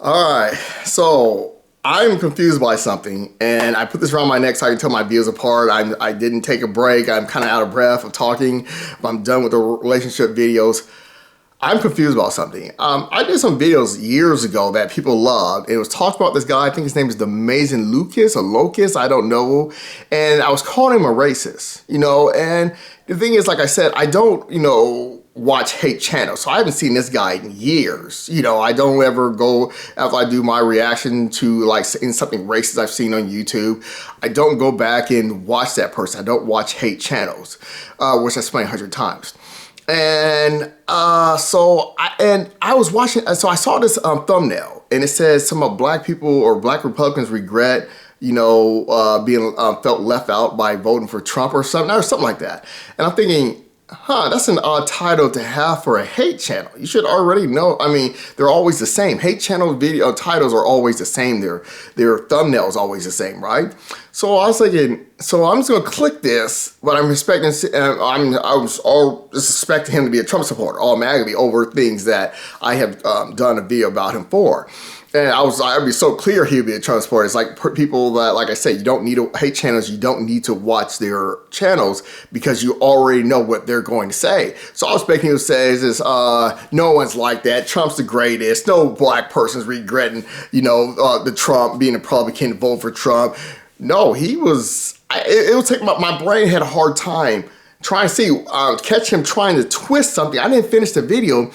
All right, so I'm confused by something, and I put this around my neck so I can tell my videos apart. I didn't take a break. I'm kind of out of breath of talking. I'm done with the relationship videos. I'm confused about something. I did some videos years ago that people loved. It was talked about this guy. I think his name is the Amazing Lucas or Locus. I don't know. And I was calling him a racist, And the thing is, like I said, I don't, watch hate channels. So I haven't seen this guy in years. I don't ever go after I do my reaction to like in something racist I've seen on YouTube. I don't go back and watch that person. I don't watch hate channels, which I explained 100 times. And so I was watching, so I saw this thumbnail, and it says some of black people or black Republicans regret, being felt left out by voting for Trump or something like that. And I'm thinking, that's an odd title to have for a hate channel. You should already know. I mean, they're always the same. Hate channel video titles are always the same. Their thumbnails always the same, right? So I was thinking, so I'm just gonna click this, but I'm expecting, I was all just expecting him to be a Trump supporter automatically over things that I have done a video about him for. And I'd be so clear he'd be a Trump supporter. It's like people that, like I said, you don't need to hate channels. You don't need to watch their channels because you already know what they're going to say. So I was expecting him to say, no one's like that. Trump's the greatest. No black person's regretting, the Trump being a Republican, vote for Trump. No, he was, it would take my brain had a hard time trying to see, catch him trying to twist something. I didn't finish the video.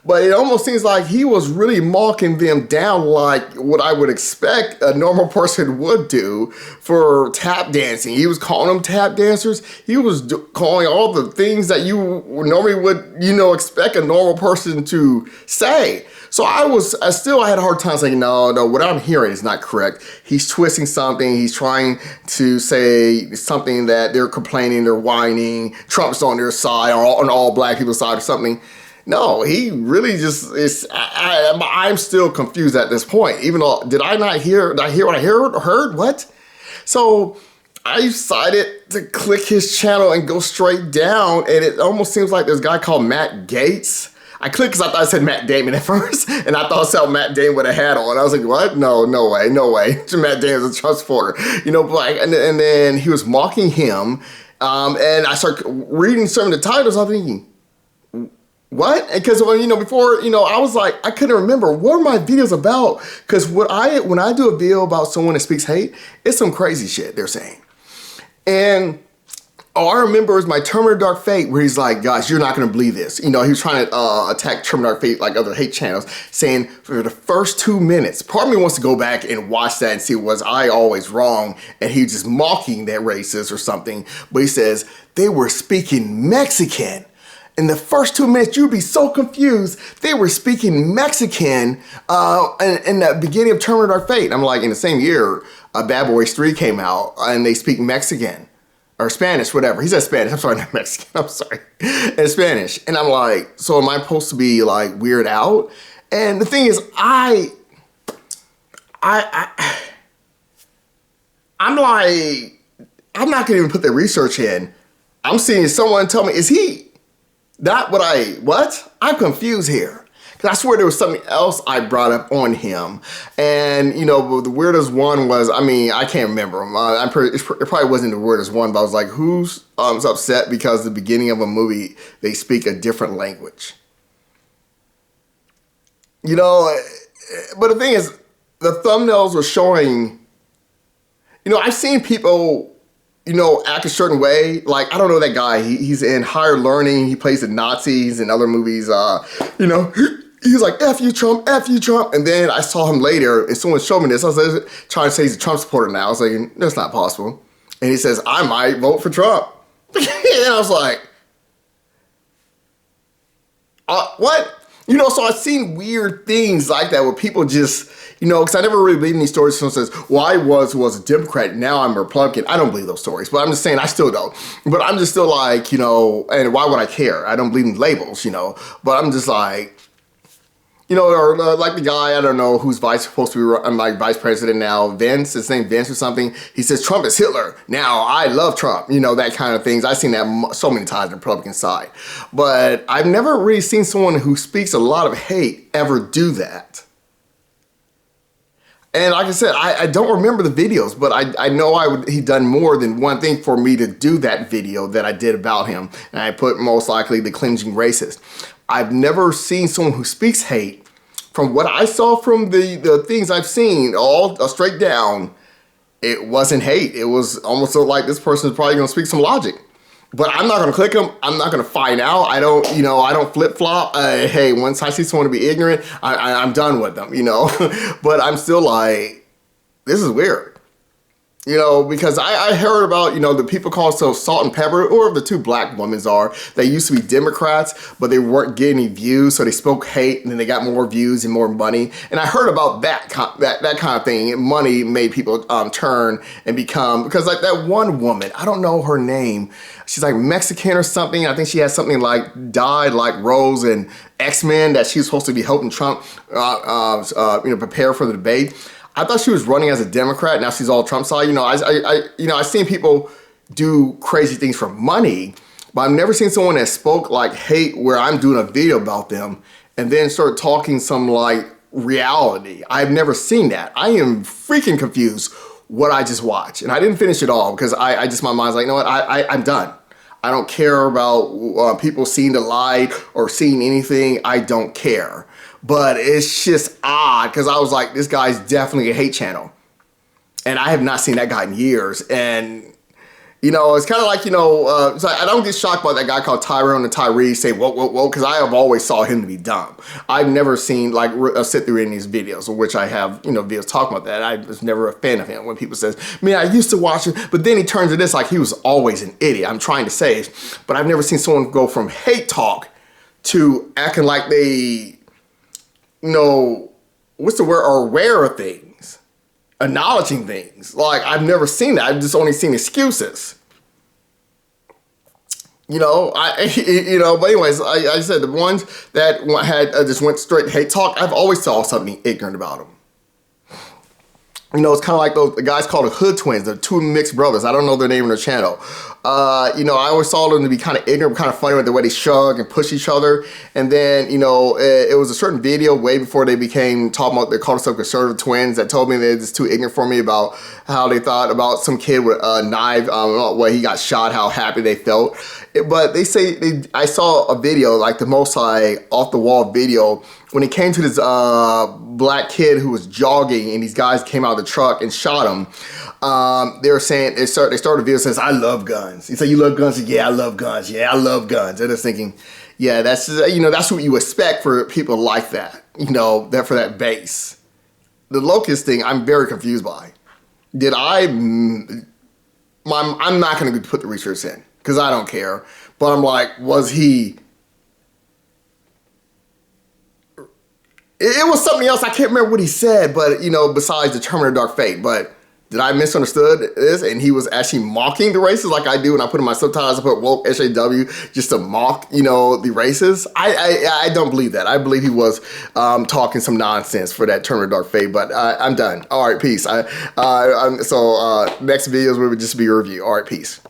But it almost seems like he was really marking them down like what I would expect a normal person would do for tap dancing. He was calling them tap dancers. He was calling all the things that you normally would, expect a normal person to say. So I had a hard time saying, no, what I'm hearing is not correct. He's twisting something. He's trying to say something that they're complaining, they're whining, Trump's on their side or on all black people's side or something. No, he really just is. I'm still confused at this point. Even though, did I hear what I heard? What? So I decided to click his channel and go straight down, and it almost seems like there's a guy called Matt Gaetz. I clicked because I thought it said Matt Damon at first, and I thought it said Matt Damon with a hat on. I was like, what? No way. Matt Damon's a Trump supporter. And then he was mocking him, and I started reading some of the titles. I'm thinking, what? Because before, I was like, I couldn't remember what are my videos about. Because when I do a video about someone that speaks hate, it's some crazy shit they're saying. And I remember it was my Terminator Dark Fate where he's like, guys, you're not going to believe this. He was trying to attack Terminator Dark Fate like other hate channels, saying for the first 2 minutes, part of me wants to go back and watch that and see was I always wrong and he was just mocking that racist or something. But he says they were speaking Mexican. In the first 2 minutes, you'd be so confused. They were speaking Mexican in the beginning of Terminator Dark Fate. I'm like, in the same year, Bad Boys 3 came out, and they speak Mexican. Or Spanish, whatever. He said Spanish. I'm sorry, not Mexican. I'm sorry. In Spanish. And I'm like, so am I supposed to be, like, weird out? And the thing is, I'm like, I'm not going to even put the research in. I'm seeing someone tell me, is he... what? I'm confused here. Because I swear there was something else I brought up on him. And, the weirdest one was, I can't remember him. It probably wasn't the weirdest one, but I was like, who's upset because the beginning of a movie, they speak a different language? But the thing is, the thumbnails were showing, I've seen people... act a certain way. Like, I don't know that guy. He's in Higher Learning. He plays the Nazis in other movies. He's like, F you, Trump, F you, Trump. And then I saw him later, and someone showed me this. I was like, trying to say he's a Trump supporter now. I was like, that's not possible. And he says, I might vote for Trump. And I was like, what? So I've seen weird things like that where people just, because I never really believed in these stories. Someone says, well, I was a Democrat, now I'm a Republican. I don't believe those stories, but I'm just saying I still don't. But I'm just still like, and why would I care? I don't believe in labels, but I'm just like, or like the guy, I don't know, who's supposed to be vice president now, Vince, his name Vince or something. He says, Trump is Hitler. Now, I love Trump, that kind of things. I've seen that so many times on the Republican side. But I've never really seen someone who speaks a lot of hate ever do that. And like I said, I don't remember the videos, but I know he done more than one thing for me to do that video that I did about him. And I put most likely the cringing racist. I've never seen someone who speaks hate. From what I saw from the things I've seen, all straight down, it wasn't hate. It was almost like this person is probably going to speak some logic. But I'm not gonna click them. I'm not gonna find out. I don't, I don't flip flop. Hey, once I see someone to be ignorant, I'm done with them, But I'm still like, this is weird. Because I heard about, the people called Salt and Pepper, or the two black women are. They used to be Democrats, but they weren't getting any views, so they spoke hate, and then they got more views and more money. And I heard about that kind of thing. Money made people turn and become, because like that one woman, I don't know her name. She's like Mexican or something. I think she has something like died like Rose and X-Men, that she was supposed to be helping Trump, prepare for the debate. I thought she was running as a Democrat. Now she's all Trump side. I've seen people do crazy things for money, but I've never seen someone that spoke like hate where I'm doing a video about them and then start talking some like reality. I've never seen that. I am freaking confused what I just watched. And I didn't finish it all because my mind's like, you know what, I'm done. I don't care about people seeing the light or seeing anything. I don't care. But it's just odd because I was like, this guy's definitely a hate channel. And I have not seen that guy in years. And, it's kind of like, so I don't get shocked by that guy called Tyrone and Tyree say, whoa, because I have always saw him to be dumb. I've never seen, like, sit through any of these videos, which I have, videos talking about that. I was never a fan of him when people says, man, I used to watch it, but then he turns to this like he was always an idiot. I'm trying to say, but I've never seen someone go from hate talk to acting like they, what's the word, are aware of things, acknowledging things. Like, I've never seen that. I've just only seen excuses. But anyways, I said the ones that had just went straight hate talk, I've always saw something ignorant about them. It's kind of like the guys called the Hood Twins, the two mixed brothers. I don't know their name on their channel. I always saw them to be kind of ignorant, kind of funny with the way they shrug and push each other. And then, it was a certain video way before they became talking about, they called themselves conservative twins, that told me they're just too ignorant for me about how they thought about some kid with a knife, when he got shot, how happy they felt. But they say, I saw a video, like the most off the wall video, when it came to this black kid who was jogging and these guys came out of the truck and shot him. They were saying, they started a video that says, I love guns. He said, you love guns? Yeah, I love guns. Yeah, I love guns. And I was thinking, yeah, that's what you expect for people like that, that for that base. The locust thing, I'm very confused by. I'm not going to put the research in because I don't care. But I'm like, was he... It was something else. I can't remember what he said, but, besides the Terminator Dark Fate. But did I misunderstood this? And he was actually mocking the races like I do when I put in my subtitles. I put woke SAW just to mock, the races. I don't believe that. I believe he was talking some nonsense for that Terminator Dark Fate. But I'm done. All right, peace. So next videos will just be a review. All right, peace.